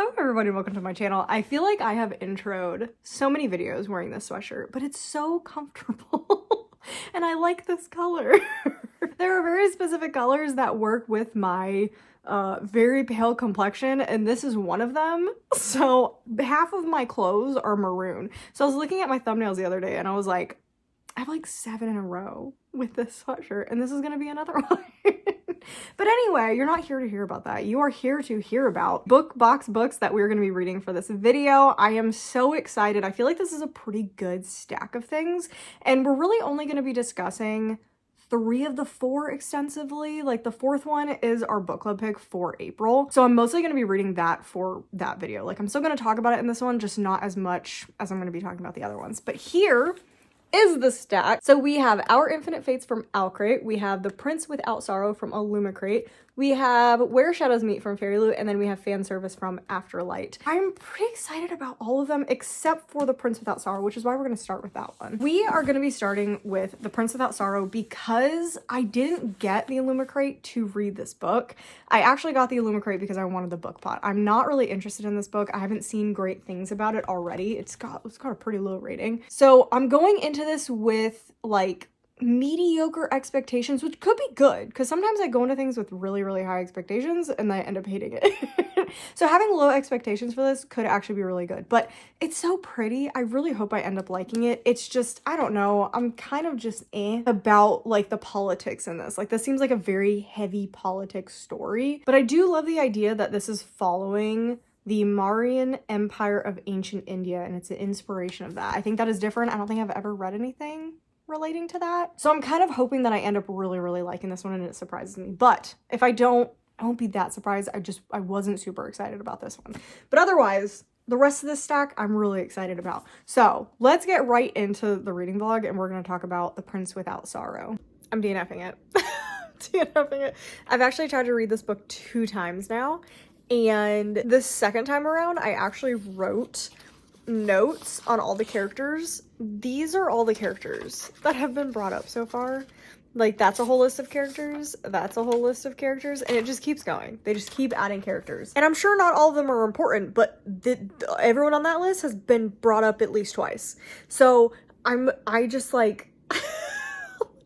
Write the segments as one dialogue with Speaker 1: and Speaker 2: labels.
Speaker 1: Hello everybody, welcome to my channel. I feel like I have introed so many videos wearing this sweatshirt, but it's so comfortable and I like this color. There are very specific colors that work with my very pale complexion, and this is one of them. So half of my clothes are maroon. So I was looking at my thumbnails the other day and I was like, I have like 7 in a row with this sweatshirt, and this is gonna be another one. But anyway, you're not here to hear about that. You are here to hear about books that we're going to be reading for this video. I am so excited. I feel like this is a pretty good stack of things, and we're really only going to be discussing 3 of the 4 extensively. Like the 4th one is our book club pick for April. So I'm mostly going to be reading that for that video. Like I'm still going to talk about it in this one, just not as much as I'm going to be talking about the other ones. But here is the stack. So we have Our Infinite Fates from Owlcrate, we have The Prince Without Sorrow from Illumicrate, we have Where Shadows Meet from Fairyloot, and then we have Fan Service from Afterlight. I'm pretty excited about all of them except for The Prince Without Sorrow, which is why we're going to start with that one. We are going to be starting with The Prince Without Sorrow because I didn't get the Illumicrate to read this book. I actually got the Illumicrate because I wanted the book plot. I'm not really interested in this book. I haven't seen great things about it already. It's got a pretty low rating. So I'm going into this with like mediocre expectations, which could be good because sometimes I go into things with really high expectations and I end up hating it. So having low expectations for this could actually be really good, but it's so pretty. I really hope I end up liking it. It's just, I don't know, I'm kind of just about like the politics in this. Like this seems like a very heavy politics story, but I do love the idea that this is following the Mauryan Empire of ancient India, and it's an inspiration of that. I think that is different. I don't think I've ever read anything relating to that. So I'm kind of hoping that I end up really liking this one and it surprises me. But if I don't, I won't be that surprised. I wasn't super excited about this one. But otherwise, the rest of this stack, I'm really excited about. So let's get right into the reading vlog, and we're going to talk about The Prince Without Sorrow. I'm DNFing it. DNFing it. I've actually tried to read this book 2 times now. And the second time around, I actually wrote notes on all the characters. These are all the characters that have been brought up so far. Like that's a whole list of characters, that's a whole list of characters, and it just keeps going. They just keep adding characters. And I'm sure not all of them are important, but everyone on that list has been brought up at least twice. So I just like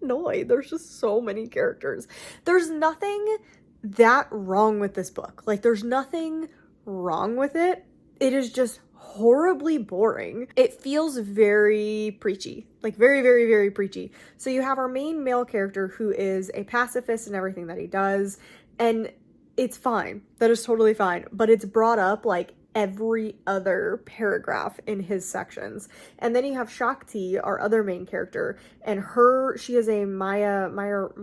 Speaker 1: annoyed. There's just so many characters. There's nothing that wrong with this book. Like there's nothing wrong with it. It is just horribly boring. It feels very preachy, like very preachy. So you have our main male character who is a pacifist in everything that he does, and it's fine. That is totally fine, but it's brought up like every other paragraph in his sections. And then you have Shakti, our other main character, and she is a Mayarwathi,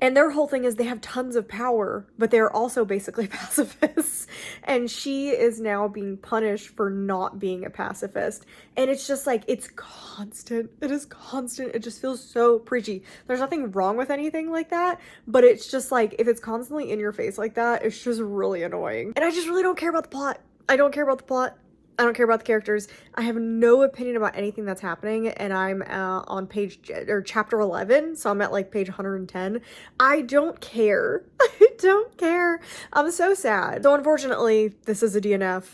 Speaker 1: and their whole thing is they have tons of power, but they're also basically pacifists, and she is now being punished for not being a pacifist. And it's just like, it's constant. It is constant. It just feels so preachy. There's nothing wrong with anything like that, but it's just like, if it's constantly in your face like that, it's just really annoying. And I just really don't care about the plot. I don't care about the plot. I don't care about the characters. I have no opinion about anything that's happening, and I'm on chapter 11, so I'm at like page 110. I don't care. I don't care. I'm so sad. So unfortunately, this is a DNF,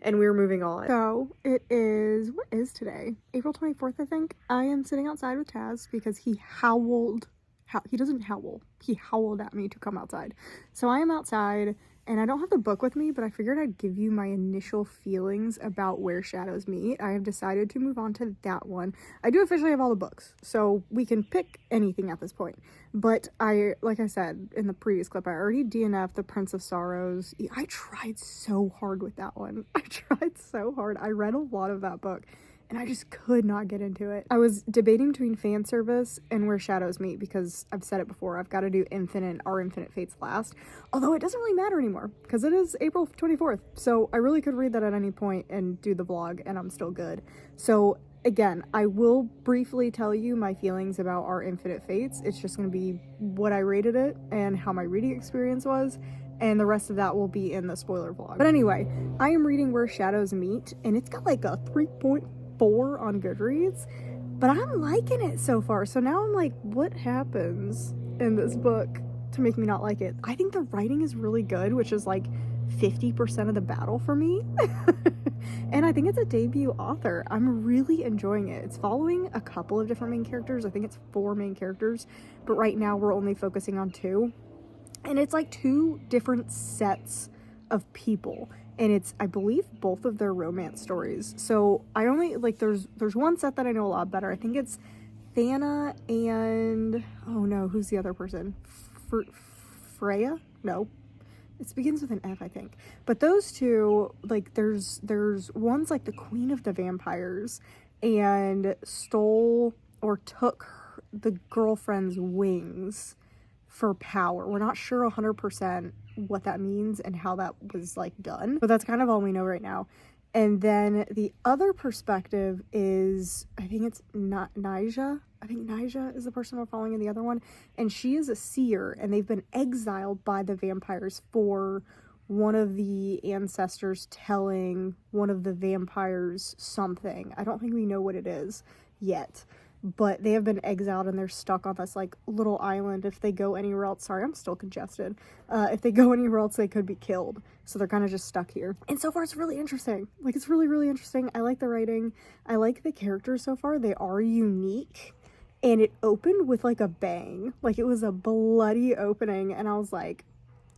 Speaker 1: and we're moving on. So it is, what is today? April 24th, I think. I am sitting outside with Taz because he howled. He doesn't howl. He howled at me to come outside. So I am outside, and I don't have the book with me, but I figured I'd give you my initial feelings about Where Shadows Meet. I have decided to move on to that one. I do officially have all the books, so we can pick anything at this point. But like I said in the previous clip, I already DNF'd The Prince of Sorrows. I tried so hard with that one. I tried so hard. I read a lot of that book, and I just could not get into it. I was debating between Fan Service and Where Shadows Meet because I've said it before, I've got to do Our Infinite Fates last. Although it doesn't really matter anymore because it is April 24th. So I really could read that at any point and do the vlog and I'm still good. So again, I will briefly tell you my feelings about Our Infinite Fates. It's just going to be what I rated it and how my reading experience was. And the rest of that will be in the spoiler vlog. But anyway, I am reading Where Shadows Meet, and it's got like a 3.4 on Goodreads, but I'm liking it so far. So now I'm like, what happens in this book to make me not like it? I think the writing is really good, which is like 50% of the battle for me. And I think it's a debut author. I'm really enjoying it. It's following a couple of different main characters. I think it's 4 main characters, but right now we're only focusing on 2. And it's like 2 different sets of people. And it's, I believe, both of their romance stories. So I only, like, there's one set that I know a lot better. I think it's Thana and, oh no, who's the other person? Freya? No. It begins with an F, I think. But those 2, like, there's one's like the queen of the vampires and stole or took the girlfriend's wings for power. We're not sure 100% what that means and how that was, like, done. But that's kind of all we know right now. And then the other perspective is, I think it's not Nyjah. I think Nyjah is the person we're following in the other one. And she is a seer, and they've been exiled by the vampires for one of the ancestors telling one of the vampires something. I don't think we know what it is yet. But they have been exiled and they're stuck on this, like, little island. If they go anywhere else, sorry, I'm still congested. If they go anywhere else, they could be killed. So they're kind of just stuck here. And so far, it's really interesting. Like, it's really, really interesting. I like the writing. I like the characters so far. They are unique. And it opened with, like, a bang. Like, it was a bloody opening. And I was like,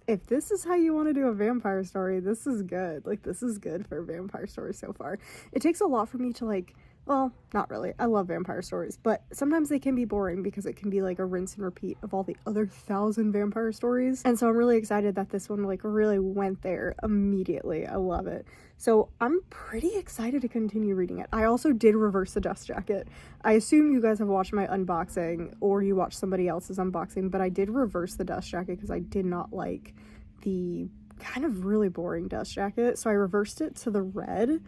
Speaker 1: if this is how you want to do a vampire story, this is good. Like, this is good for a vampire story so far. It takes a lot for me to, like, well, not really. I love vampire stories, but sometimes they can be boring because it can be like a rinse and repeat of all the other 1,000 vampire stories. And so I'm really excited that this one, like, really went there immediately. I love it. So I'm pretty excited to continue reading it. I also did reverse the dust jacket. I assume you guys have watched my unboxing or you watched somebody else's unboxing, but I did reverse the dust jacket because I did not like the kind of really boring dust jacket. So I reversed it to the red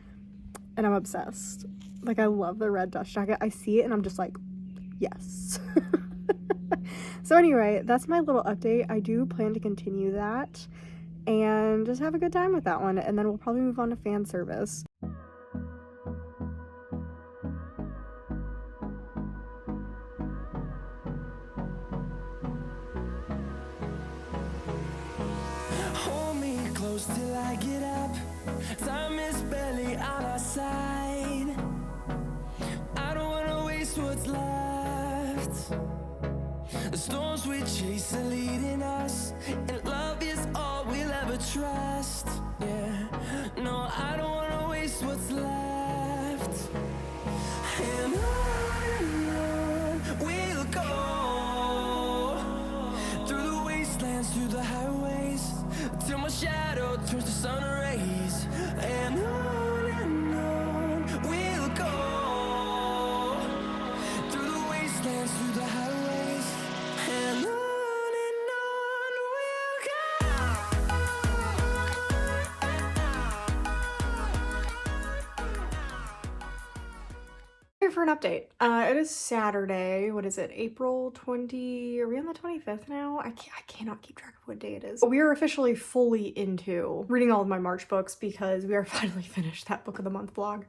Speaker 1: and I'm obsessed. Like, I love the red dust jacket. I see it and I'm just like, yes. So anyway, that's my little update. I do plan to continue that and just have a good time with that one. And then we'll probably move on to fan service.
Speaker 2: Hold me close till I get up. Time is barely on our side. I don't wanna waste what's left. The storms we chase are leading us, and love is all we'll ever trust. Yeah, no, I don't wanna waste what's left. And on we'll go, through the wastelands, through the highways, till my shadow turns to sun rays. And on we'll go, through the wastelands, through the highways, and on we'll go.
Speaker 1: Here for an update. It is Saturday. What is it? April 20. Are we on the 25th now? I cannot keep track of what day it is. We are officially fully into reading all of my March books because we are finally finished that book of the month vlog.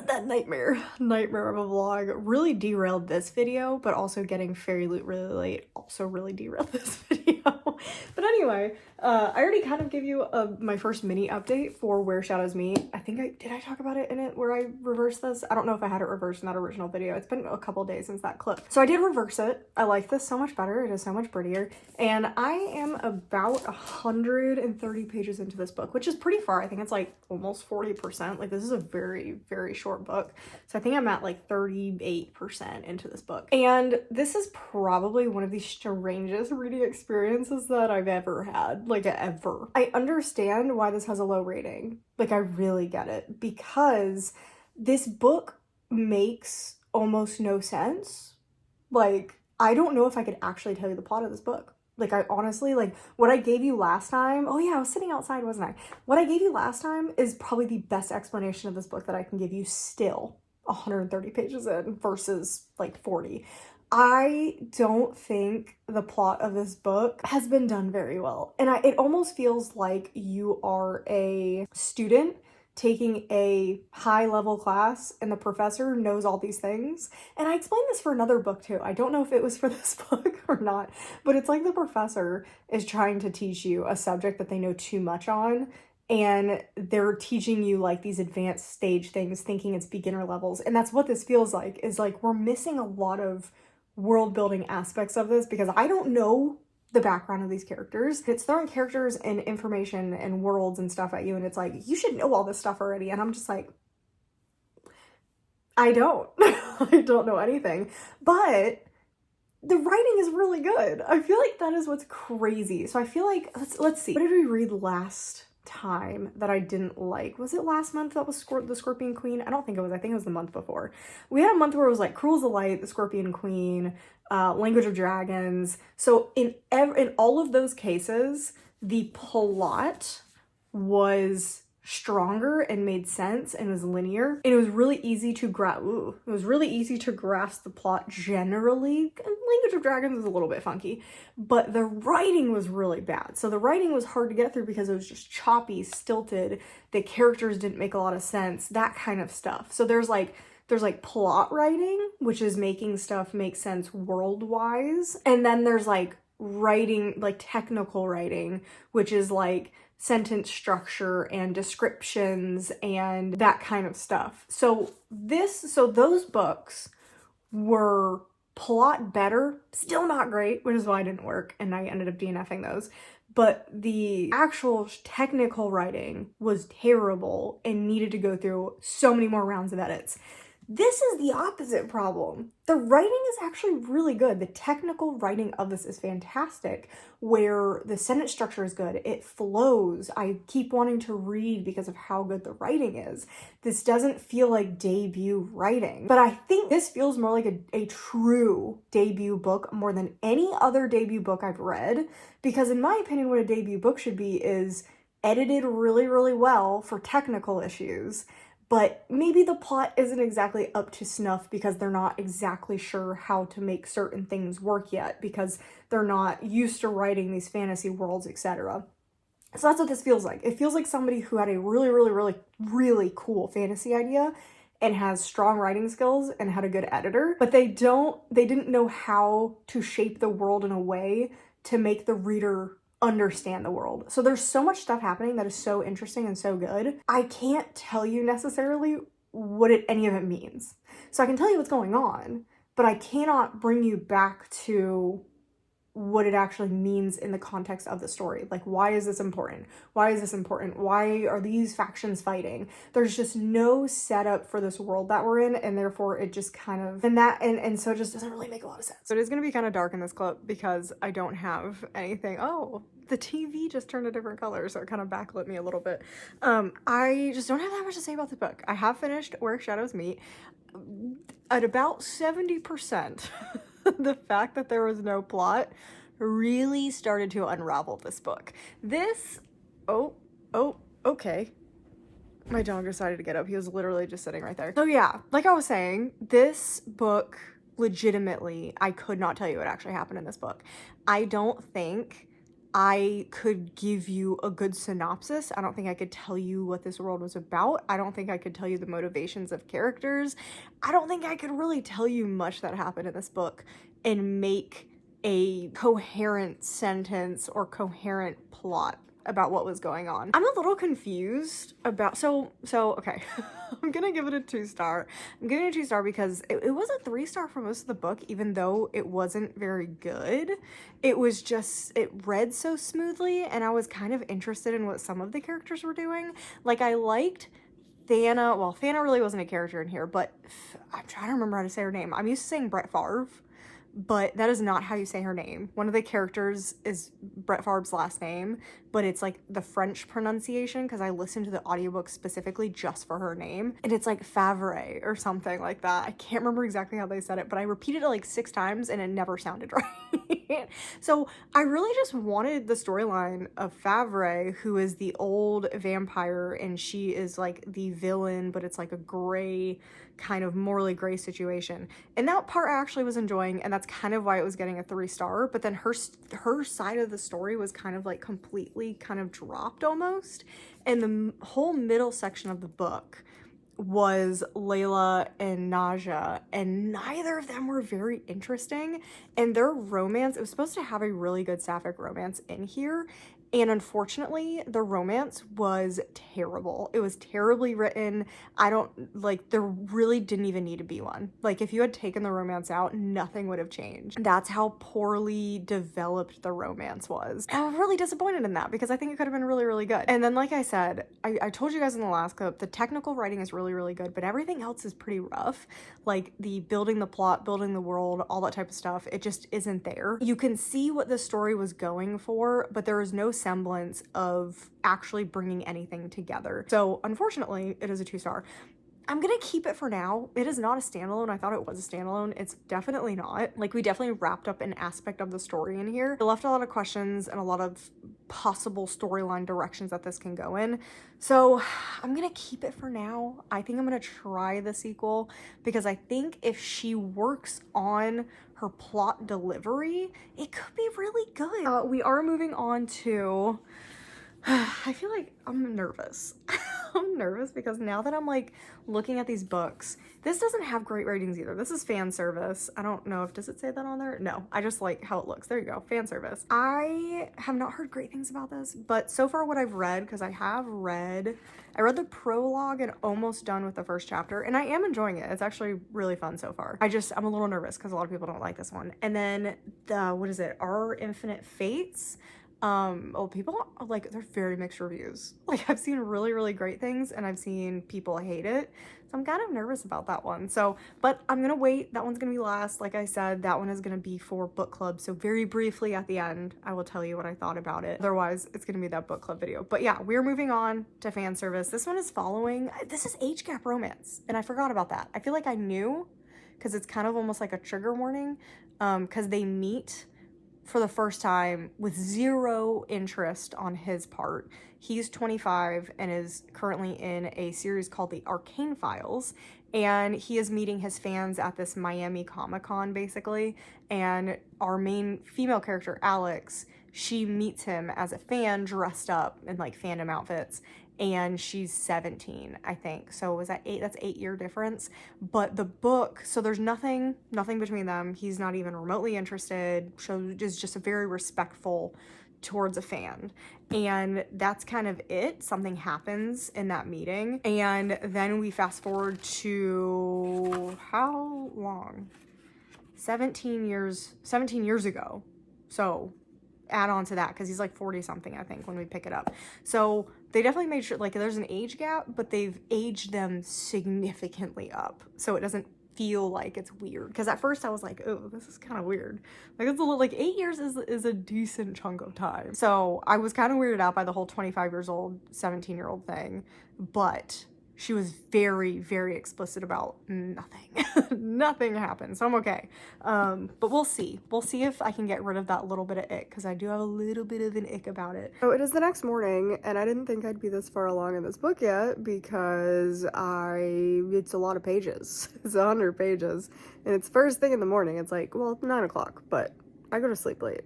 Speaker 1: That nightmare of a vlog really derailed this video, but also getting Fairyloot really late also really derailed this video. But anyway, I already kind of gave you my first mini update for Where Shadows Meet. I think did I talk about it in it where I reversed this? I don't know if I had it reversed in that original video. It's been a couple days since that clip. So I did reverse it. I like this so much better. It is so much prettier. And I am about 130 pages into this book, which is pretty far. I think it's like almost 40%. Like, this is a very, very short book. So I think I'm at like 38% into this book. And this is probably one of the strangest reading experiences that I've ever had. Like, ever. I understand why this has a low rating. Like, I really get it. Because this book makes almost no sense. Like, I don't know if I could actually tell you the plot of this book. Like, I honestly, like, what I gave you last time, oh yeah, I was sitting outside, wasn't I? What I gave you last time is probably the best explanation of this book that I can give you still, 130 pages in versus, like, 40. I don't think the plot of this book has been done very well. And it almost feels like you are a student taking a high level class and the professor knows all these things. And I explained this for another book too. I don't know if it was for this book or not, but it's like the professor is trying to teach you a subject that they know too much on, and they're teaching you like these advanced stage things thinking it's beginner levels. And that's what this feels like, is like we're missing a lot of world building aspects of this because I don't know the background of these characters. It's throwing characters and information and worlds and stuff at you, and it's like, you should know all this stuff already. And I'm just like, I don't. I don't know anything. But the writing is really good. I feel like that is what's crazy. So I feel like, let's see. What did we read last time that I didn't like? Was it last month that was the Scorpion Queen? I don't think it was. I think it was the month before. We had a month where it was like Cruel's the Light, the Scorpion Queen, Language of Dragons. So in all of those cases, the plot was stronger and made sense and was linear, and it was really easy to grasp the plot generally. Language of Dragons is a little bit funky, but the writing was really bad. So the writing was hard to get through because it was just choppy, stilted, the characters didn't make a lot of sense, that kind of stuff. So there's like plot writing, which is making stuff make sense world-wise, and then there's like writing, like technical writing, which is like sentence structure and descriptions and that kind of stuff. So those books were plot better, still not great, which is why it didn't work, and I ended up DNFing those. But the actual technical writing was terrible and needed to go through so many more rounds of edits. This is the opposite problem. The writing is actually really good. The technical writing of this is fantastic, where the sentence structure is good. It flows. I keep wanting to read because of how good the writing is. This doesn't feel like debut writing, but I think this feels more like a true debut book more than any other debut book I've read, because in my opinion, what a debut book should be is edited really, really well for technical issues, but maybe the plot isn't exactly up to snuff because they're not exactly sure how to make certain things work yet, because they're not used to writing these fantasy worlds, etc. So that's what this feels like. It feels like somebody who had a really, really, really, really cool fantasy idea and has strong writing skills and had a good editor, but they didn't know how to shape the world in a way to make the reader understand the world. So there's so much stuff happening that is so interesting and so good. I can't tell you necessarily what any of it means. So I can tell you what's going on, but I cannot bring you back to what it actually means in the context of the story. Like, why is this important? Why is this important? Why are these factions fighting? There's just no setup for this world that we're in, and therefore it just kind of, and so it just doesn't really make a lot of sense. So it is going to be kind of dark in this clip because I don't have anything. Oh, the TV just turned a different color, so it kind of backlit me a little bit. I just don't have that much to say about the book. I have finished Where Shadows Meet at about 70%. The fact that there was no plot really started to unravel this book. Okay. My dog decided to get up. He was literally just sitting right there. So yeah, like I was saying, this book, legitimately, I could not tell you what actually happened in this book. I don't think I could give you a good synopsis. I don't think I could tell you what this world was about. I don't think I could tell you the motivations of characters. I don't think I could really tell you much that happened in this book and make a coherent sentence or coherent plot about what was going on. I'm a little confused about, so okay. I'm gonna give it a 2-star. I'm giving it a 2-star because it was a 3-star for most of the book, even though it wasn't very good. It was just, it read so smoothly, and I was kind of interested in what some of the characters were doing. Like, I liked Thana. Well, Thana really wasn't a character in here, but I'm trying to remember how to say her name. I'm used to saying Brett Favre, but that is not how you say her name. One of the characters is Brett Favre's last name, but it's like the French pronunciation, because I listened to the audiobook specifically just for her name, and it's like Favre or something like that. I can't remember exactly how they said it, but I repeated it like 6 times and it never sounded right. So I really just wanted the storyline of Favre, who is the old vampire, and she is like the villain, but it's like a gray, kind of morally gray situation. And that part I actually was enjoying, and that's kind of why it was getting a 3-star. But then her side of the story was kind of like completely kind of dropped almost. And the whole middle section of the book was Layla and Naja, and neither of them were very interesting. And their romance, it was supposed to have a really good sapphic romance in here, and unfortunately the romance was terrible. It was terribly written. I don't like, there really didn't even need to be one. Like, if you had taken the romance out, nothing would have changed. That's how poorly developed the romance was. And I'm really disappointed in that, because I think it could have been really, really good. And then, like I said, I told you guys in the last clip, the technical writing is really, really good, but everything else is pretty rough. Like the building the plot, building the world, all that type of stuff, it just isn't there. You can see what the story was going for, but there is no semblance of actually bringing anything together. So unfortunately, it is a 2-star. I'm gonna keep it for now. It is not a standalone. I thought it was a standalone. It's definitely not. Like, we definitely wrapped up an aspect of the story in here. It left a lot of questions and a lot of possible storyline directions that this can go in. So I'm gonna keep it for now. I think I'm gonna try the sequel, because I think if she works on her plot delivery, it could be really good. We are moving on to, I feel like I'm nervous. I'm nervous because now that I'm like looking at these books, this doesn't have great ratings either. This is fan service. I don't know if, does it say that on there? No, I just like how it looks. There you go, fan service. I have not heard great things about this, but so far what I've read, because I read the prologue and almost done with the first chapter, and I am enjoying it. It's actually really fun so far. I'm a little nervous because a lot of people don't like this one. And then what is it? Our Infinite Fates. People like, they're very mixed reviews. Like, I've seen really, really great things, and I've seen people hate it. So I'm kind of nervous about that one. So, but I'm gonna wait. That one's gonna be last. Like I said, that one is gonna be for book club. So very briefly at the end, I will tell you what I thought about it. Otherwise, it's gonna be that book club video. But yeah, we're moving on to fan service. This one is this is age gap romance, and I forgot about that. I feel like I knew, because it's kind of almost like a trigger warning, because they meet for the first time with zero interest on his part. He's 25 and is currently in a series called The Arcane Files, and he is meeting his fans at this Miami Comic-Con, basically. And our main female character, Alex, she meets him as a fan dressed up in like fandom outfits, and she's 17, I think. So was that 8? That's 8-year difference. But the book, so there's nothing between them. He's not even remotely interested. Is just a very respectful towards a fan. And that's kind of it. Something happens in that meeting. And then we fast forward to how long? 17 years ago. So add on to that, because he's like 40 something, I think, when we pick it up. So they definitely made sure, like, there's an age gap, but they've aged them significantly up, so it doesn't feel like it's weird. Because at first I was like, oh, this is kind of weird. Like, it's a little, like, 8 years is a decent chunk of time. So I was kind of weirded out by the whole 25 years old, 17-year-old thing, but she was very, very explicit about nothing. Nothing happened, so I'm okay. But we'll see. We'll see if I can get rid of that little bit of ick, because I do have a little bit of an ick about it. So it is the next morning, and I didn't think I'd be this far along in this book yet, because it's a lot of pages. It's 100 pages, and it's first thing in the morning. It's like, well, 9 o'clock, but I go to sleep late.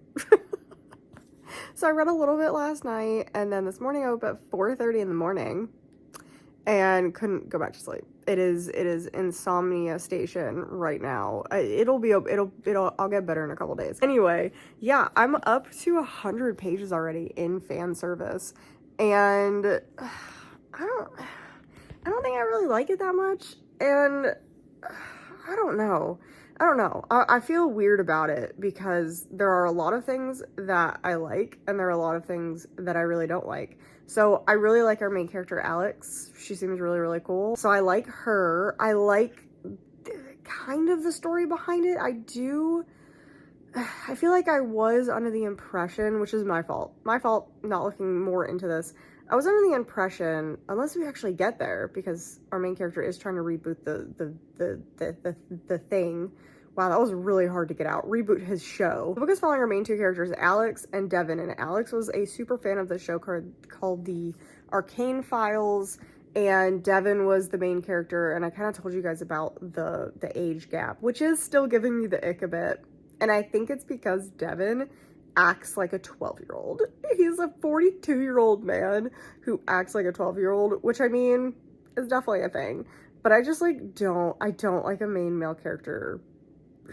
Speaker 1: So I read a little bit last night, and then this morning I woke up at 4:30 in the morning, and couldn't go back to sleep. It is insomnia station right now. I'll get better in a couple days. Anyway, yeah, I'm up to 100 pages already in fan service, and I don't think I really like it that much, and I don't know. I feel weird about it, because there are a lot of things that I like, and there are a lot of things that I really don't like. So I really like our main character, Alex. She seems really, really cool. So I like her. I like kind of the story behind it. I feel like I was under the impression, which is my fault not looking more into this. I was under the impression, unless we actually get there, because our main character is trying to reboot the thing Wow, that was really hard to get out. Reboot his show. The book is following our main two characters, Alex and Devin, and Alex was a super fan of the show called The Arcane Files, and Devin was the main character, and I kind of told you guys about the age gap, which is still giving me the ick a bit, and I think it's because Devin acts like a 12-year-old. He's a 42-year-old man who acts like a 12-year-old, which I mean, is definitely a thing, but I just like I don't like a main male character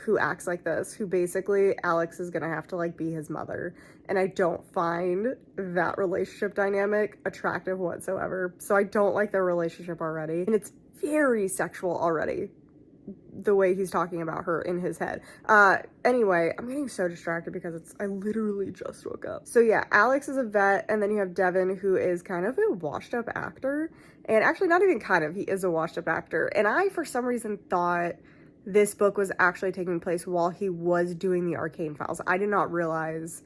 Speaker 1: who acts like this, who basically Alex is gonna have to like be his mother, and I don't find that relationship dynamic attractive whatsoever. So I don't like their relationship already, and it's very sexual already, the way he's talking about her in his head. Anyway, I'm getting so distracted because I literally just woke up. So yeah, Alex is a vet, and then you have Devin, who is kind of a washed up actor, and actually not even kind of, he is a washed up actor, and I for some reason thought this book was actually taking place while he was doing the Arcane Files. I did not realize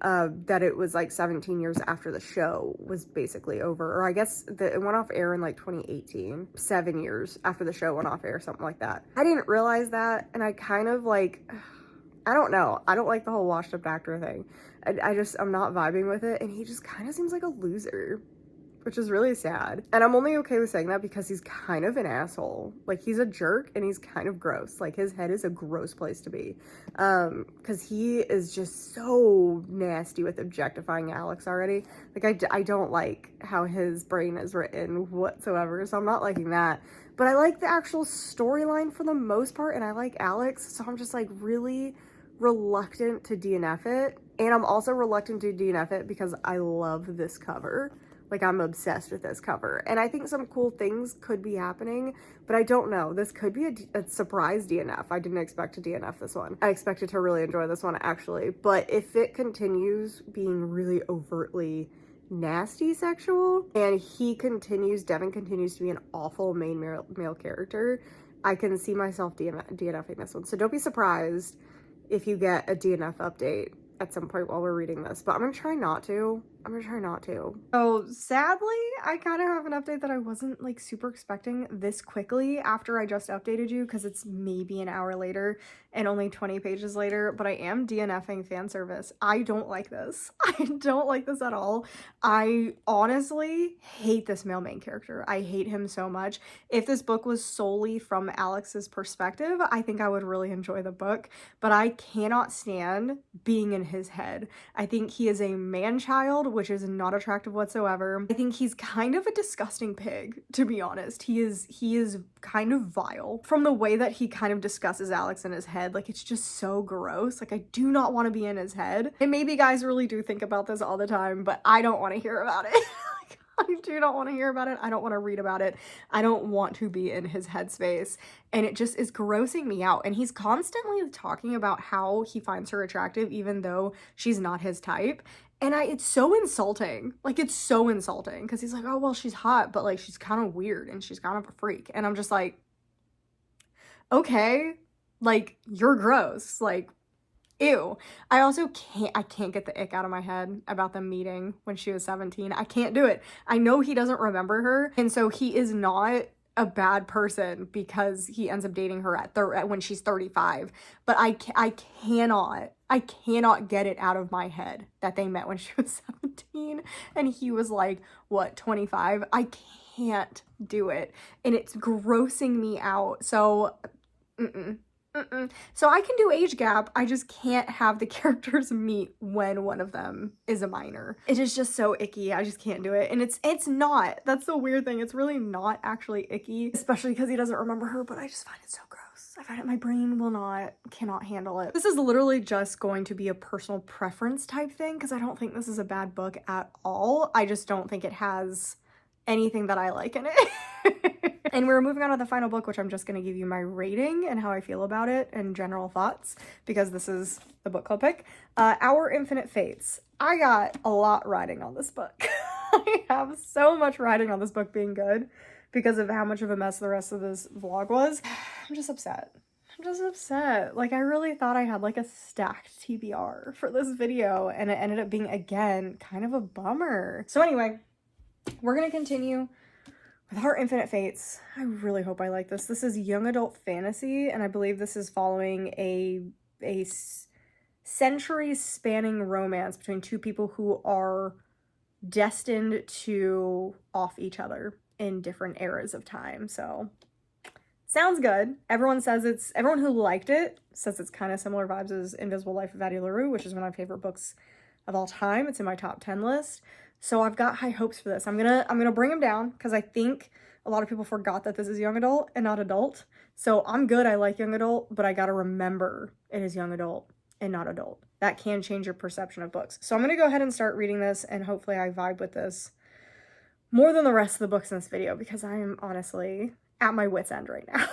Speaker 1: that it was like 17 years after the show was basically over. Or I guess it went off air in like 2018. 7 years after the show went off air, something like that. I didn't realize that, and I kind of like, I don't know. I don't like the whole washed up actor thing. I'm not vibing with it, and he just kind of seems like a loser, which is really sad. And I'm only okay with saying that because he's kind of an asshole. Like, he's a jerk, and he's kind of gross. Like, his head is a gross place to be. Because he is just so nasty with objectifying Alex already. Like, I don't like how his brain is written whatsoever, so I'm not liking that. But I like the actual storyline for the most part, and I like Alex, so I'm just, like, really reluctant to DNF it. And I'm also reluctant to DNF it because I love this cover. Like, I'm obsessed with this cover, and I think some cool things could be happening, but I don't know. This could be a surprise DNF. I didn't expect to DNF this one. I expected to really enjoy this one, actually, but if it continues being really overtly nasty sexual, and Devin continues to be an awful main male character, I can see myself DNFing this one. So don't be surprised if you get a DNF update at some point while we're reading this, but I'm gonna try not to. So sadly, I kind of have an update that I wasn't like super expecting this quickly after I just updated you, because it's maybe an hour later and only 20 pages later, but I am DNFing fan service. I don't like this. I don't like this at all. I honestly hate this male main character. I hate him so much. If this book was solely from Alex's perspective, I think I would really enjoy the book, but I cannot stand being in his head. I think he is a man-child, which is not attractive whatsoever. I think he's kind of a disgusting pig, to be honest. He is kind of vile. From the way that he kind of discusses Alex in his head, like, it's just so gross. Like, I do not want to be in his head. And maybe guys really do think about this all the time, but I don't want to hear about it. I do not want to hear about it. I don't want to read about it. I don't want to be in his headspace. And it just is grossing me out. And he's constantly talking about how he finds her attractive, even though she's not his type. And it's so insulting. Like, it's so insulting. Because he's like, oh, well, she's hot, but, like, she's kind of weird and she's kind of a freak. And I'm just like, okay, like, you're gross. Like, ew. I also can't get the ick out of my head about them meeting when she was 17. I can't do it. I know he doesn't remember her, and so he is not a bad person because he ends up dating her when she's 35. But I cannot get it out of my head that they met when she was 17 and he was like, what, 25? I can't do it, and it's grossing me out. So So I can do age gap, I just can't have the characters meet when one of them is a minor. It is just so icky. I just can't do it. And it's not. That's the weird thing. It's really not actually icky, especially because he doesn't remember her, but I just find it so gross. I find it, my brain cannot handle it. This is literally just going to be a personal preference type thing, because I don't think this is a bad book at all. I just don't think it has anything that I like in it. And we're moving on to the final book, which I'm just going to give you my rating and how I feel about it and general thoughts, because this is the book club pick. Our Infinite Fates. I got a lot riding on this book. I have so much riding on this book being good because of how much of a mess the rest of this vlog was. I'm just upset. Like, I really thought I had like a stacked TBR for this video, and it ended up being, again, kind of a bummer. So anyway, we're going to continue With Our Infinite Fates, I really hope I like this. This is young adult fantasy, and I believe this is following a century-spanning romance between two people who are destined to off each other in different eras of time. So, sounds good. Everyone who liked it says it's kind of similar vibes as Invisible Life of Addie LaRue, which is one of my favorite books of all time. It's in my top 10 list. So I've got high hopes for this. I'm gonna bring them down because I think a lot of people forgot that this is young adult and not adult. So I'm good. I like young adult, but I gotta remember it is young adult and not adult. That can change your perception of books. So I'm gonna go ahead and start reading this, and hopefully I vibe with this more than the rest of the books in this video because I am honestly at my wit's end right now.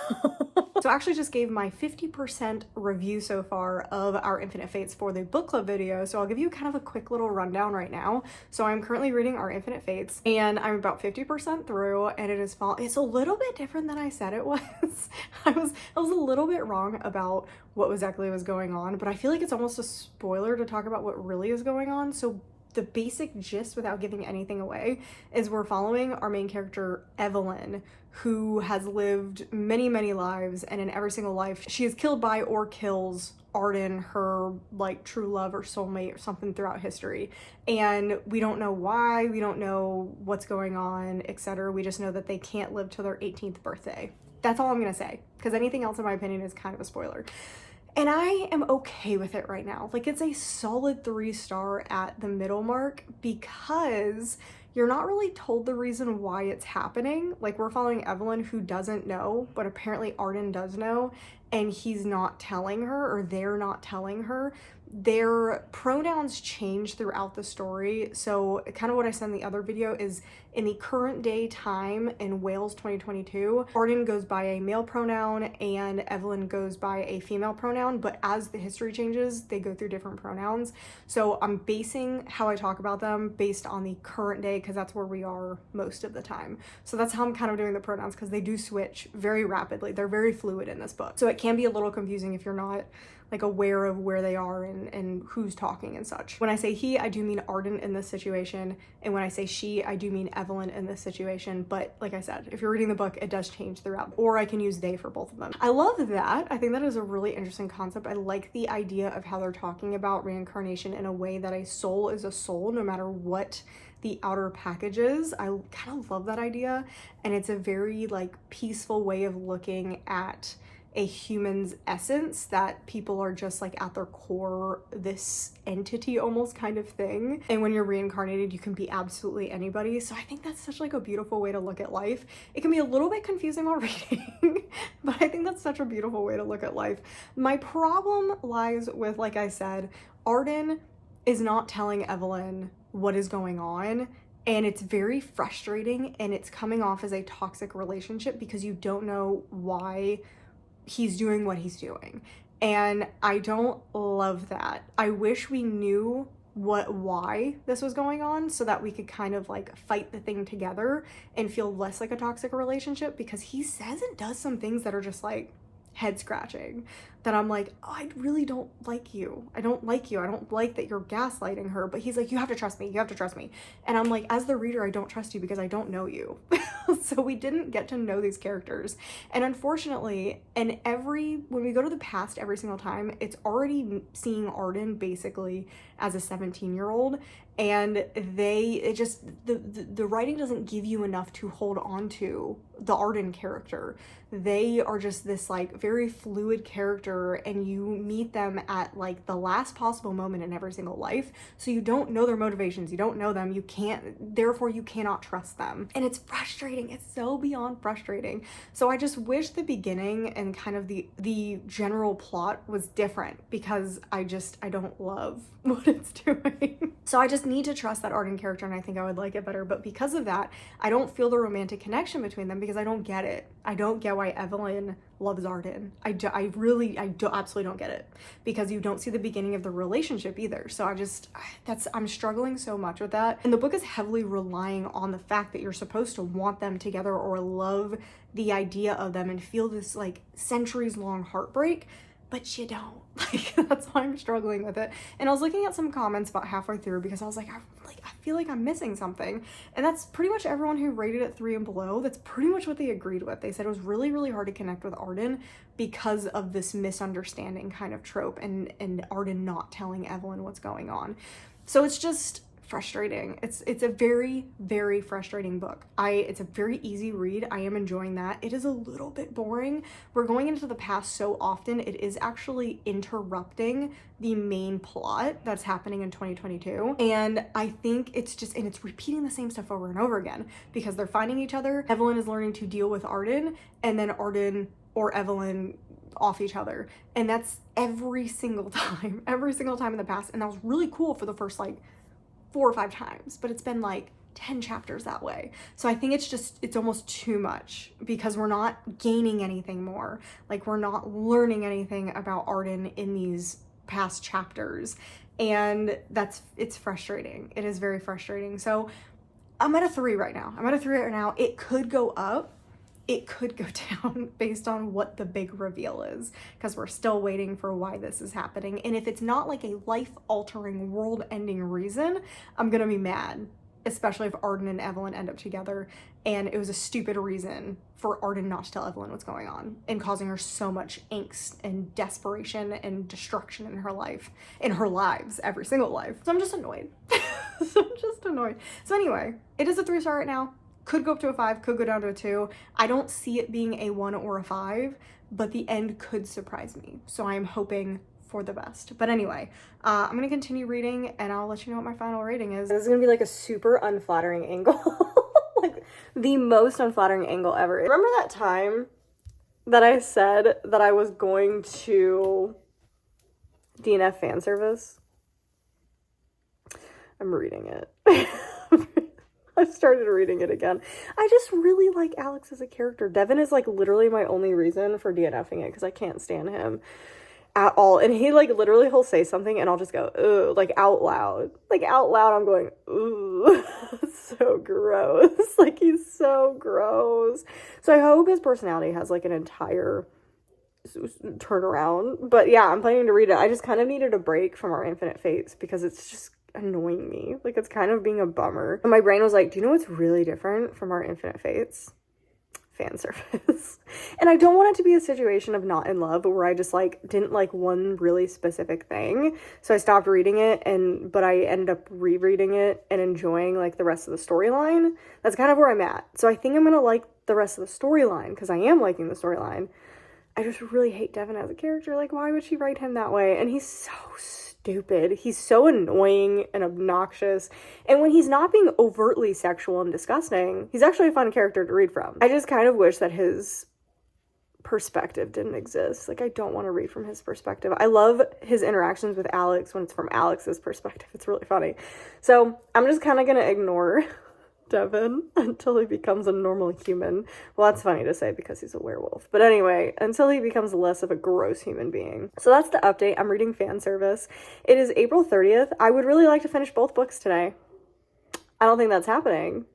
Speaker 1: So I actually just gave my 50% review so far of Our Infinite Fates for the book club video, so I'll give you kind of a quick little rundown right now. So I'm currently reading Our Infinite Fates, and I'm about 50% through, and it's a little bit different than I said it was. I was a little bit wrong about what exactly was going on, but I feel like it's almost a spoiler to talk about what really is going on. So the basic gist, without giving anything away, is we're following our main character, Evelyn, who has lived many, many lives, and in every single life, she is killed by or kills Arden, her like true love or soulmate or something throughout history. And we don't know why, we don't know what's going on, etc. We just know that they can't live till their 18th birthday. That's all I'm gonna say, because anything else in my opinion is kind of a spoiler. And I am okay with it right now. Like, it's a solid 3-star at the middle mark because you're not really told the reason why it's happening. Like, we're following Evelyn, who doesn't know, but apparently Arden does know, and he's not telling her, or they're not telling her. Their pronouns change throughout the story. So kind of what I said in the other video is, in the current day time in Wales 2022, Arden goes by a male pronoun and Evelyn goes by a female pronoun, but as the history changes, they go through different pronouns. So I'm basing how I talk about them based on the current day because that's where we are most of the time. So that's how I'm kind of doing the pronouns, because they do switch very rapidly. They're very fluid in this book. So it can be a little confusing if you're not like aware of where they are and who's talking and such. When I say he, I do mean Arden in this situation, and when I say she, I do mean Evelyn in this situation. But like I said, if you're reading the book, it does change throughout, or I can use they for both of them. I love that. I think that is a really interesting concept. I like the idea of how they're talking about reincarnation in a way that a soul is a soul no matter what the outer package is. I kind of love that idea, and it's a very like peaceful way of looking at a human's essence, that people are just like at their core this entity almost kind of thing, and when you're reincarnated you can be absolutely anybody. So I think that's such like a beautiful way to look at life. It can be a little bit confusing while reading but I think that's such a beautiful way to look at life. My problem lies with, like I said, Arden is not telling Evelyn what is going on, and it's very frustrating, and it's coming off as a toxic relationship because you don't know why he's doing what he's doing, and I don't love that. I wish we knew why this was going on so that we could kind of like fight the thing together and feel less like a toxic relationship, because he says and does some things that are just like head scratching, that I'm like, oh, I really don't like you. I don't like you. I don't like that you're gaslighting her. But he's like, you have to trust me. You have to trust me. And I'm like, as the reader, I don't trust you because I don't know you. So we didn't get to know these characters. And unfortunately, when we go to the past every single time, it's already seeing Arden basically as a 17-year-old. And the writing doesn't give you enough to hold on to the Arden character. They are just this like very fluid character, and you meet them at like the last possible moment in every single life. So you don't know their motivations, you don't know them, therefore you cannot trust them. And it's frustrating, it's so beyond frustrating. So I just wish the beginning and kind of the general plot was different, because I don't love what it's doing. So I just need to trust that Arden character, and I think I would like it better. But because of that, I don't feel the romantic connection between them, because I don't get it. I don't get why Evelyn loves Arden. I absolutely don't get it, because you don't see the beginning of the relationship either. So I'm struggling so much with that. And the book is heavily relying on the fact that you're supposed to want them together or love the idea of them and feel this like centuries long heartbreak. but you don't. Like, that's why I'm struggling with it. And I was looking at some comments about halfway through because I was like, I feel like I'm missing something. And that's pretty much everyone who rated it 3 and below. That's pretty much what they agreed with. They said it was really, really hard to connect with Arden because of this misunderstanding kind of trope and Arden not telling Evelyn what's going on. So it's just frustrating. It's a very, very frustrating book. It's a very easy read. I am enjoying that. It is a little bit boring. We're going into the past so often, it is actually interrupting the main plot that's happening in 2022. And I think it's repeating the same stuff over and over again because they're finding each other. Evelyn is learning to deal with Arden, and then Arden or Evelyn off each other. And that's every single time in the past. And that was really cool for the first like 4 or 5 times, but it's been like 10 chapters that way. So I think it's almost too much because we're not gaining anything more. Like, we're not learning anything about Arden in these past chapters. And it's frustrating. It is very frustrating. So I'm at a 3 right now. It could go up. It could go down based on what the big reveal is, because we're still waiting for why this is happening. And if it's not like a life-altering, world-ending reason, I'm gonna be mad, especially if Arden and Evelyn end up together and it was a stupid reason for Arden not to tell Evelyn what's going on and causing her so much angst and desperation and destruction in her life, in her lives, every single life. So I'm just annoyed. So anyway, it is a 3-star right now. Could go up to a 5, could go down to a 2. I don't see it being a 1 or a 5, but the end could surprise me. So I'm hoping for the best. But anyway, I'm gonna continue reading and I'll let you know what my final rating is. This is gonna be like a super unflattering angle. Like the most unflattering angle ever. Remember that time that I said that I was going to DNF fan service? I'm reading it. I started reading it again. I just really like Alex as a character. Devin is like literally my only reason for DNFing it because I can't stand him at all. And he like literally he'll say something and I'll just go, ooh, like out loud. Like out loud I'm going, ooh, so gross. Like he's so gross. So I hope his personality has like an entire turnaround. But yeah, I'm planning to read it. I just kind of needed a break from our Infinite Fates because it's just annoying me. Like it's kind of being a bummer. And my brain was like, do you know what's really different from our Infinite Fates? Fan service. And I don't want it to be a situation of not in love, but where I just like didn't like one really specific thing. So I stopped reading it but I ended up rereading it and enjoying like the rest of the storyline. That's kind of where I'm at. So I think I'm gonna like the rest of the storyline because I am liking the storyline. I just really hate Devin as a character. Like, why would she write him that way? And he's so stupid. He's so annoying and obnoxious. And when he's not being overtly sexual and disgusting, he's actually a fun character to read from. I just kind of wish that his perspective didn't exist. Like, I don't want to read from his perspective. I love his interactions with Alex when it's from Alex's perspective. It's really funny. So I'm just kind of going to ignore Devin until he becomes a normal human. Well, that's funny to say because he's a werewolf. But anyway, until he becomes less of a gross human being. So that's the update. I'm reading fan service. It is April 30th. I would really like to finish both books today. I don't think that's happening,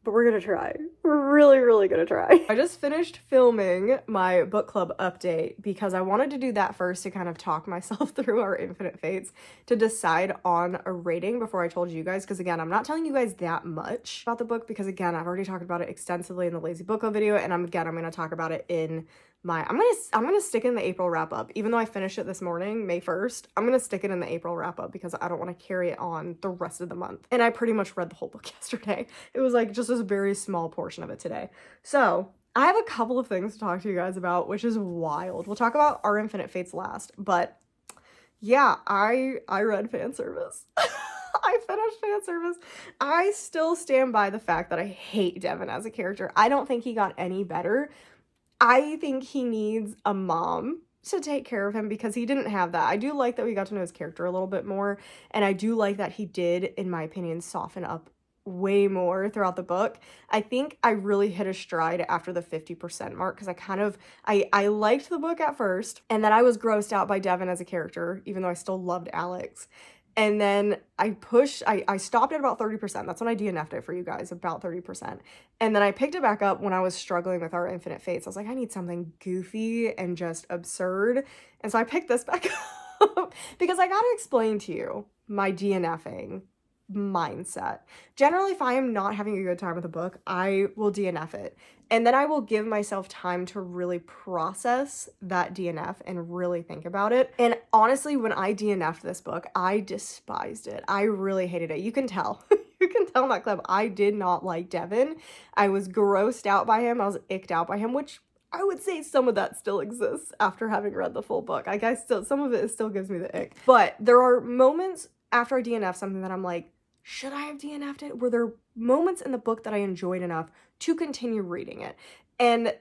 Speaker 1: but we're gonna try. We're really, really gonna try. I just finished filming my book club update because I wanted to do that first to kind of talk myself through our Infinite Fates to decide on a rating before I told you guys. Because again, I'm not telling you guys that much about the book because again, I've already talked about it extensively in the Lazy Book Club video, and I'm gonna talk about it in my I'm gonna stick in the April wrap up. Even though I finished it this morning, May 1st, I'm gonna stick it in the April wrap up because I don't want to carry it on the rest of the month. And I pretty much read the whole book yesterday. It was like just a very small portion of it today. So I have a couple of things to talk to you guys about, which is wild. We'll talk about our Infinite Fates last, but yeah, I read fan service. I finished fan service. I still stand by the fact that I hate Devin as a character. I don't think he got any better. I think he needs a mom to take care of him because he didn't have that. I do like that we got to know his character a little bit more, and I do like that he did, in my opinion, soften up way more throughout the book. I think I really hit a stride after the 50% mark because I liked the book at first, and then I was grossed out by Devin as a character, even though I still loved Alex. And then I stopped at about 30%. That's when I DNF'd it for you guys, about 30%. And then I picked it back up when I was struggling with our Infinite Fates. I was like, I need something goofy and just absurd. And so I picked this back up because I gotta explain to you my DNFing mindset. Generally, if I am not having a good time with a book, I will DNF it. And then I will give myself time to really process that DNF and really think about it. And honestly, when I DNF'd this book, I despised it. I really hated it. You can tell. You can tell in that clip. I did not like Devin. I was grossed out by him. I was icked out by him, which I would say some of that still exists after having read the full book. Some of it still gives me the ick. But there are moments after I DNF something that I'm like, should I have DNF'd it? Were there moments in the book that I enjoyed enough to continue reading it? And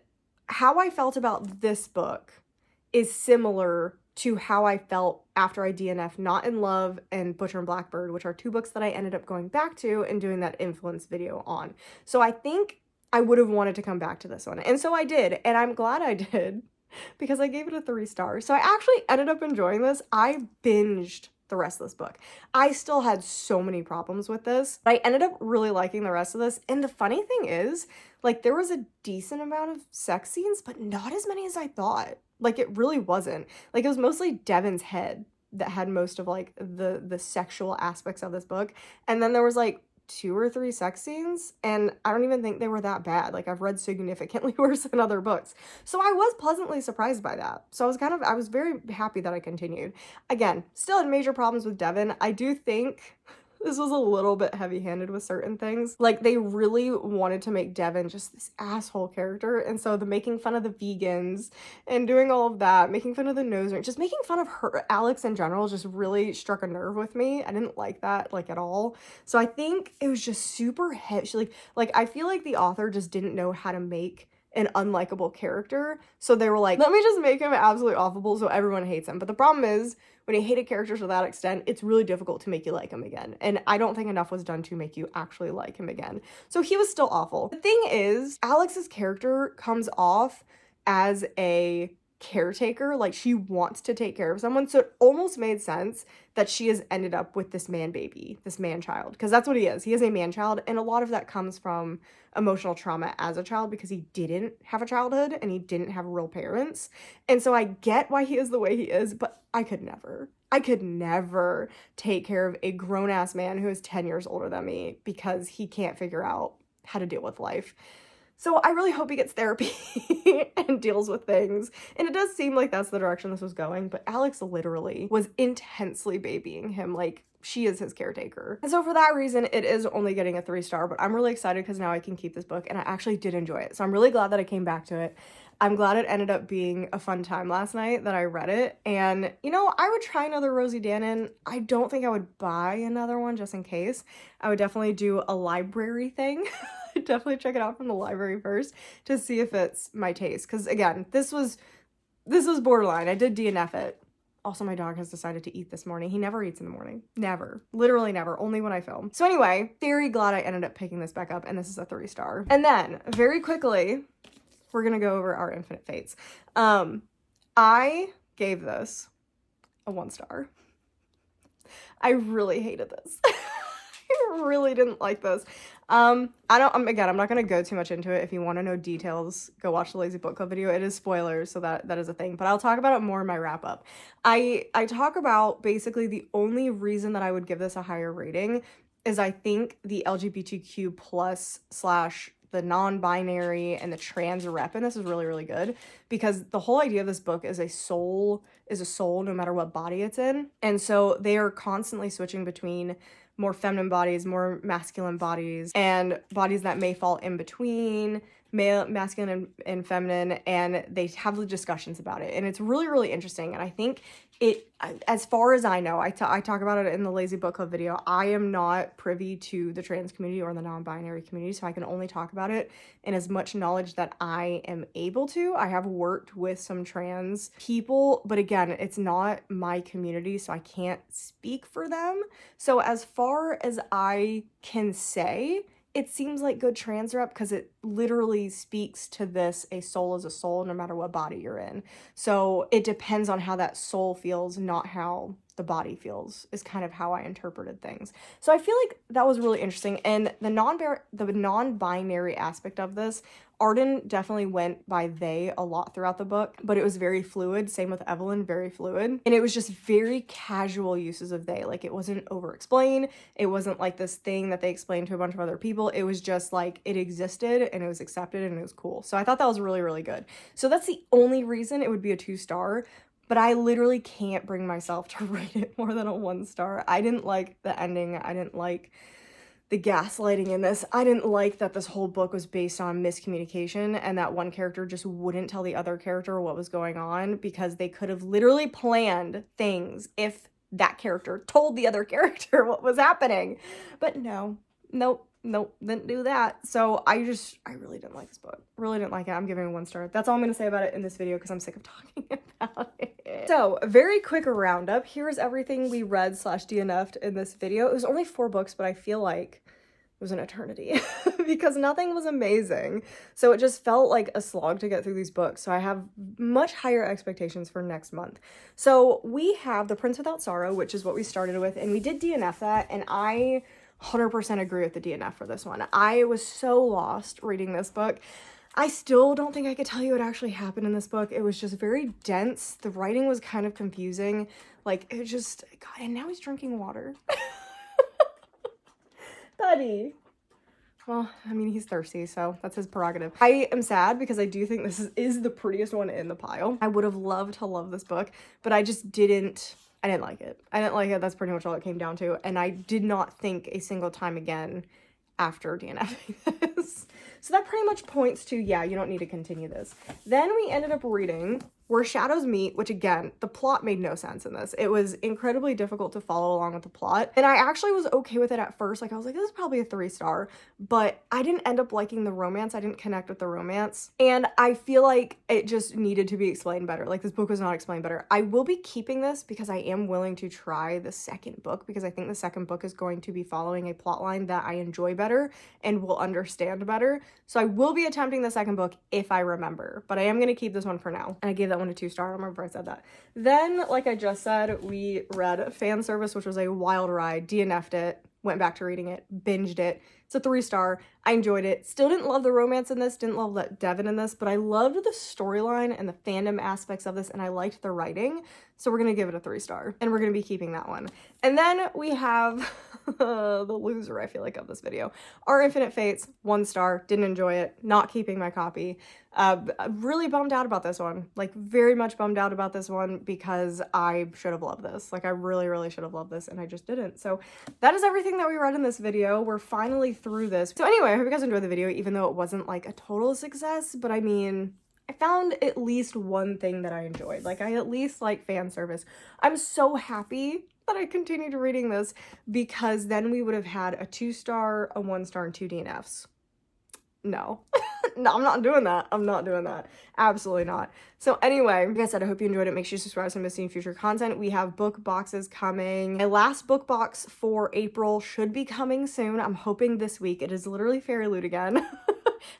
Speaker 1: how I felt about this book is similar to how I felt after I DNF'd Not in Love and Butcher and Blackbird, which are 2 books that I ended up going back to and doing that influence video on. So I think I would have wanted to come back to this one. And so I did, and I'm glad I did because I gave it a 3 stars. So I actually ended up enjoying this. I binged the rest of this book. I still had so many problems with this, but I ended up really liking the rest of this. And the funny thing is, like, there was a decent amount of sex scenes, but not as many as I thought. Like, it really wasn't. Like, it was mostly Devin's head that had most of, like, the sexual aspects of this book. And then there was, like, 2 or 3 sex scenes, and I don't even think they were that bad. Like, I've read significantly worse in other books. So I was pleasantly surprised by that. So I was very happy that I continued. Again, still had major problems with Devin. I do think this was a little bit heavy-handed with certain things. Like, they really wanted to make Devin just this asshole character, and so the making fun of the vegans and doing all of that, making fun of the nose ring, just making fun of her, Alex in general, just really struck a nerve with me. I didn't like that, like, at all. So I think it was just super heavy. Like, I feel like the author just didn't know how to make an unlikable character, so they were like, let me just make him absolutely awful so everyone hates him. But the problem is, when you hated characters to that extent, it's really difficult to make you like him again, and I don't think enough was done to make you actually like him again. So he was still awful. The thing is, Alex's character comes off as a caretaker, like she wants to take care of someone, so it almost made sense that she has ended up with this man baby, this man child, because that's what he is. He is a man child, and a lot of that comes from emotional trauma as a child because he didn't have a childhood and he didn't have real parents. And so I get why he is the way he is, but I could never take care of a grown-ass man who is 10 years older than me because he can't figure out how to deal with life. So I really hope he gets therapy and deals with things. And it does seem like that's the direction this was going, but Alex literally was intensely babying him. Like, she is his caretaker. And so for that reason, it is only getting a 3 star, but I'm really excited because now I can keep this book, and I actually did enjoy it. So I'm really glad that I came back to it. I'm glad it ended up being a fun time last night that I read it. And, you know, I would try another Rosie Danon. I don't think I would buy another one just in case. I would definitely do a library thing. Definitely check it out from the library first to see if it's my taste. Because, again, this was borderline. I did DNF it. Also, my dog has decided to eat this morning. He never eats in the morning. Never. Literally never. Only when I film. So anyway, very glad I ended up picking this back up, and this is a 3 star. And then, very quickly, we're gonna go over our Infinite Fates. I gave this a 1 star. I really hated this. I really didn't like this. I'm not gonna go too much into it. If you want to know details, go watch the Lazy Book Club video. It is spoilers, so that is a thing, but I'll talk about it more in my wrap up. I talk about basically the only reason that I would give this a higher rating is I think the LGBTQ plus / the non-binary and the trans rep in this is really, really good, because the whole idea of this book is a soul no matter what body it's in. And so they are constantly switching between more feminine bodies, more masculine bodies, and bodies that may fall in between male, masculine, and feminine, and they have the discussions about it. And it's really, really interesting. And I think it, as far as I know, I talk about it in the Lazy Book Club video. I am not privy to the trans community or the non-binary community, so I can only talk about it in as much knowledge that I am able to. I have worked with some trans people, but again, it's not my community, so I can't speak for them. So as far as I can say, it seems like good trans rep because it literally speaks to this, a soul is a soul no matter what body you're in. So it depends on how that soul feels, not how the body feels, is kind of how I interpreted things. So I feel like that was really interesting. And the non-binary aspect of this, Arden definitely went by they a lot throughout the book, but it was very fluid. Same with Evelyn, very fluid. And it was just very casual uses of they. Like, it wasn't over-explained. It wasn't like this thing that they explained to a bunch of other people. It was just like, it existed and it was accepted and it was cool. So I thought that was really, really good. So that's the only reason it would be a 2-star, but I literally can't bring myself to rate it more than a 1-star. I didn't like the ending. I didn't like the gaslighting in this. I didn't like that this whole book was based on miscommunication and that one character just wouldn't tell the other character what was going on, because they could have literally planned things if that character told the other character what was happening. But no, nope, didn't do that. So I really didn't like this book. Really didn't like it. I'm giving it a 1-star. That's all I'm going to say about it in this video because I'm sick of talking about it. So, a very quick roundup. Here's everything we read / DNF'd in this video. It was only 4 books, but I feel like it was an eternity because nothing was amazing. So it just felt like a slog to get through these books. So I have much higher expectations for next month. So we have The Prince Without Sorrow, which is what we started with, and we did DNF that, and I 100% agree with the DNF for this one. I was so lost reading this book. I still don't think I could tell you what actually happened in this book. It was just very dense. The writing was kind of confusing. Like, it just, God, and now he's drinking water. Buddy. Well, I mean, he's thirsty, so that's his prerogative. I am sad because I do think this is the prettiest one in the pile. I would have loved to love this book, but I just didn't. I didn't like it. I didn't like it. That's pretty much all it came down to. And I did not think a single time again after DNFing this. So that pretty much points to, yeah, you don't need to continue this. Then we ended up reading Where Shadows Meet, which again, the plot made no sense in this. It was incredibly difficult to follow along with the plot. And I actually was okay with it at first. Like, I was like, this is probably a 3-star, but I didn't end up liking the romance. I didn't connect with the romance. And I feel like it just needed to be explained better. Like, this book was not explained better. I will be keeping this because I am willing to try the second book, because I think the second book is going to be following a plot line that I enjoy better and will understand better. So I will be attempting the second book if I remember, but I am going to keep this one for now. And I gave that one a 2-star. I don't remember if I said that. Then, like I just said, we read Fan Service, which was a wild ride, DNF'd it, went back to reading it, binged it. It's a 3-star. I enjoyed it. Still didn't love the romance in this, didn't love that Devin in this, but I loved the storyline and the fandom aspects of this, and I liked the writing. So we're going to give it a 3-star, and we're going to be keeping that one. And then we have the loser, I feel like, of this video. Our Infinite Fates, 1-star, didn't enjoy it, not keeping my copy. Really bummed out about this one. Like, very much bummed out about this one because I should have loved this. Like, I really, really should have loved this, and I just didn't. So that is everything that we read in this video. We're finally through this. So anyway, I hope you guys enjoyed the video, even though it wasn't like a total success, but I mean, I found at least one thing that I enjoyed. Like, I at least like fan service. I'm so happy that I continued reading this, because then we would have had a 2-star, a 1-star, and 2 DNFs. No. No, I'm not doing that. I'm not doing that. Absolutely not. So anyway, like I said, I hope you enjoyed it. Make sure you subscribe so you don't miss any future content. We have book boxes coming. My last book box for April should be coming soon. I'm hoping this week. It is literally Fairyloot again.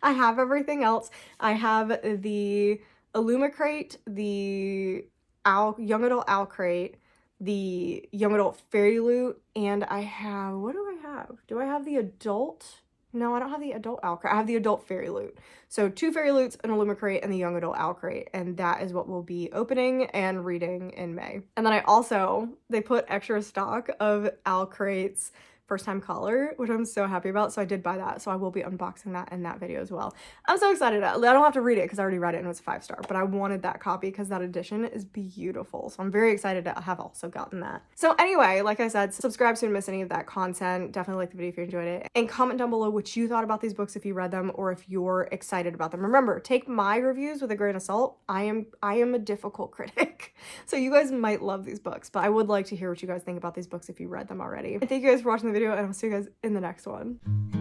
Speaker 1: I have everything else. I have the Illumicrate, the Young Adult Owlcrate, the Young Adult Fairyloot, and I have, what do I have? Do I have the adult? No, I don't have the adult Owlcrate. I have the adult Fairyloot. So 2 Fairyloots, an Illumicrate, and the Young Adult Owlcrate. And that is what we'll be opening and reading in May. And then I also, they put extra stock of Owlcrate's First Time Caller, which I'm so happy about. So I did buy that. So I will be unboxing that in that video as well. I'm so excited. I don't have to read it because I already read it and it was 5-star, but I wanted that copy because that edition is beautiful. So I'm very excited to have also gotten that. So anyway, like I said, subscribe so you don't miss any of that content. Definitely like the video if you enjoyed it. And comment down below what you thought about these books if you read them or if you're excited about them. Remember, take my reviews with a grain of salt. I am a difficult critic. So you guys might love these books, but I would like to hear what you guys think about these books if you read them already. And thank you guys for watching the video, and I'll see you guys in the next one.